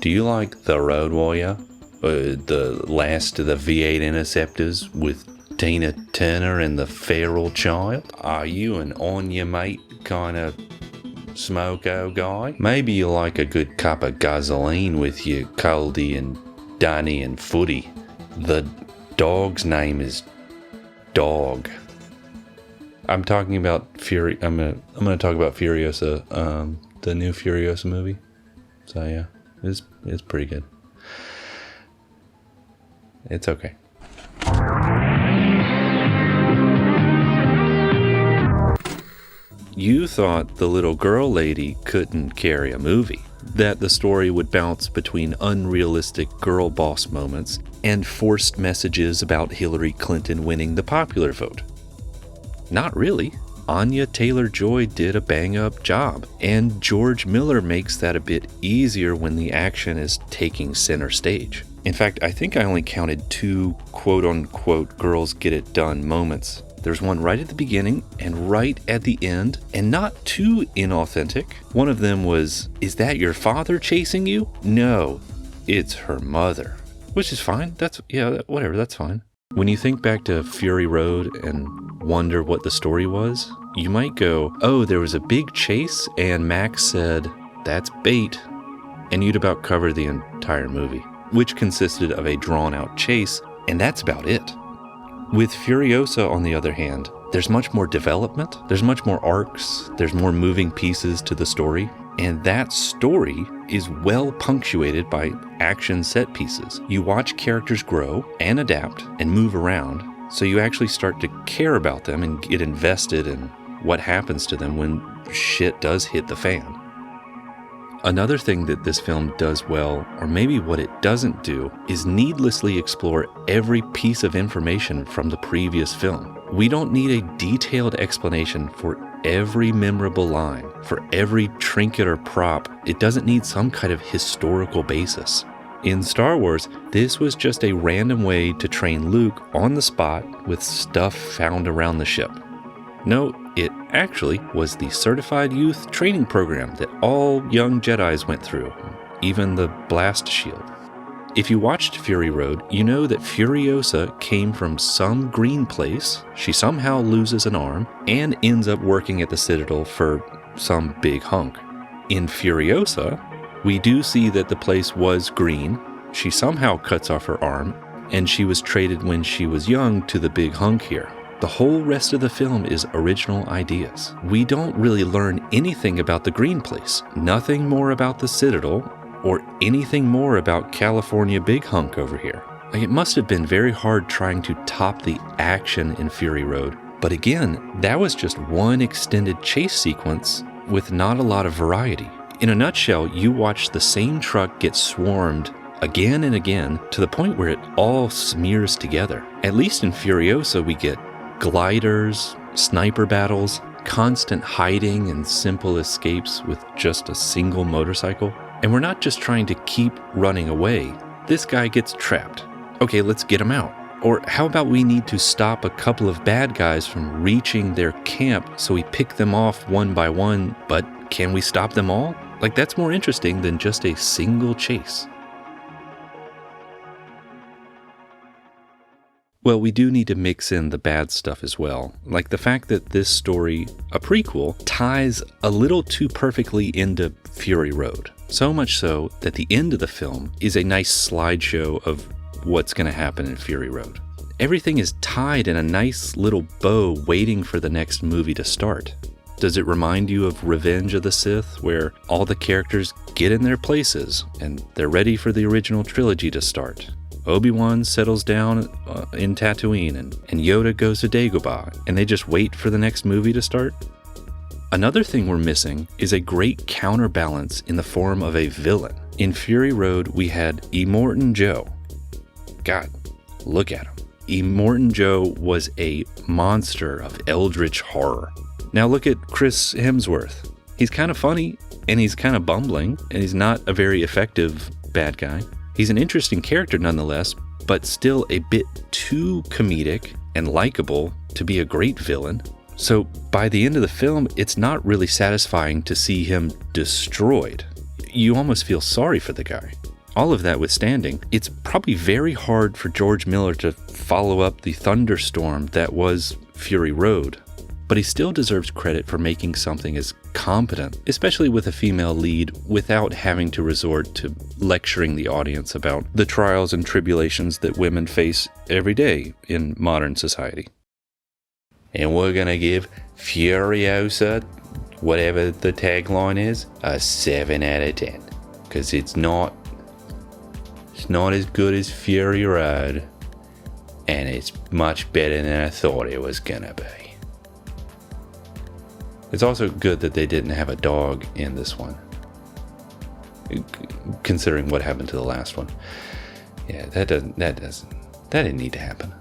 Do you like The Road Warrior? The last of the V8 Interceptors with Tina Turner and the feral child? Are you an on your mate kind of smoko guy? Maybe you like a good cup of gasoline with your Coldy and Dunny and Footy. The dog's name is Dog. I'm talking about I'm gonna talk about Furiosa, the new Furiosa movie. So yeah, it's pretty good. It's okay. You thought the little girl lady couldn't carry a movie, that the story would bounce between unrealistic girl boss moments and forced messages about Hillary Clinton winning the popular vote. Not really. Anya Taylor-Joy did a bang-up job, and George Miller makes that a bit easier when the action is taking center stage. In fact, I think I only counted 2 quote-unquote girls get it done moments. There's one right at the beginning and right at the end, and not too inauthentic. One of them was, "Is that your father chasing you?" "No, it's her mother." Which is fine. Whatever, that's fine. When you think back to Fury Road and wonder what the story was, you might go, "Oh, there was a big chase and Max said, 'That's bait,' and you'd about cover the entire movie, which consisted of a drawn-out chase, and that's about it. With Furiosa, on the other hand, there's much more development, there's much more arcs, there's more moving pieces to the story, and that story is well punctuated by action set pieces. You watch characters grow and adapt and move around, so you actually start to care about them and get invested in what happens to them when shit does hit the fan. Another thing that this film does well, or maybe what it doesn't do, is needlessly explore every piece of information from the previous film. We don't need a detailed explanation for every memorable line, for every trinket or prop. It doesn't need some kind of historical basis. In Star Wars, this was just a random way to train Luke on the spot with stuff found around the ship. No, it actually was the certified youth training program that all young Jedis went through, even the blast shield. If you watched Fury Road, you know that Furiosa came from some green place, she somehow loses an arm, and ends up working at the Citadel for some big hunk. In Furiosa, we do see that the place was green, she somehow cuts off her arm, and she was traded when she was young to the big hunk here. The whole rest of the film is original ideas. We don't really learn anything about the green place, nothing more about the Citadel, or anything more about California Big Hunk over here. It must have been very hard trying to top the action in Fury Road. But again, that was just one extended chase sequence with not a lot of variety. In a nutshell, you watch the same truck get swarmed again and again to the point where it all smears together. At least in Furiosa, we get gliders, sniper battles, constant hiding and simple escapes with just a single motorcycle. And we're not just trying to keep running away. This guy gets trapped. Okay, let's get him out. Or how about we need to stop a couple of bad guys from reaching their camp, so we pick them off one by one, but can we stop them all? That's more interesting than just a single chase. Well, we do need to mix in the bad stuff as well. Like the fact that this story, a prequel, ties a little too perfectly into Fury Road. So much so that the end of the film is a nice slideshow of what's going to happen in Fury Road. Everything is tied in a nice little bow waiting for the next movie to start. Does it remind you of Revenge of the Sith, where all the characters get in their places and they're ready for the original trilogy to start? Obi-Wan settles down in Tatooine and Yoda goes to Dagobah, and they just wait for the next movie to start? Another thing we're missing is a great counterbalance in the form of a villain. In Fury Road, we had Immortan Joe. God, look at him. Immortan Joe was a monster of eldritch horror. Now look at Chris Hemsworth. He's kind of funny, and he's kind of bumbling, and he's not a very effective bad guy. He's an interesting character nonetheless, but still a bit too comedic and likable to be a great villain. So by the end of the film, it's not really satisfying to see him destroyed. You almost feel sorry for the guy. All of that withstanding, it's probably very hard for George Miller to follow up the thunderstorm that was Fury Road. But he still deserves credit for making something as competent, especially with a female lead, without having to resort to lecturing the audience about the trials and tribulations that women face every day in modern society. And we're gonna give Furiosa, whatever the tagline is, a 7 out of 10. Because it's not as good as Fury Road, and it's much better than I thought it was gonna be. It's also good that they didn't have a dog in this one, considering what happened to the last one. Yeah, that didn't need to happen.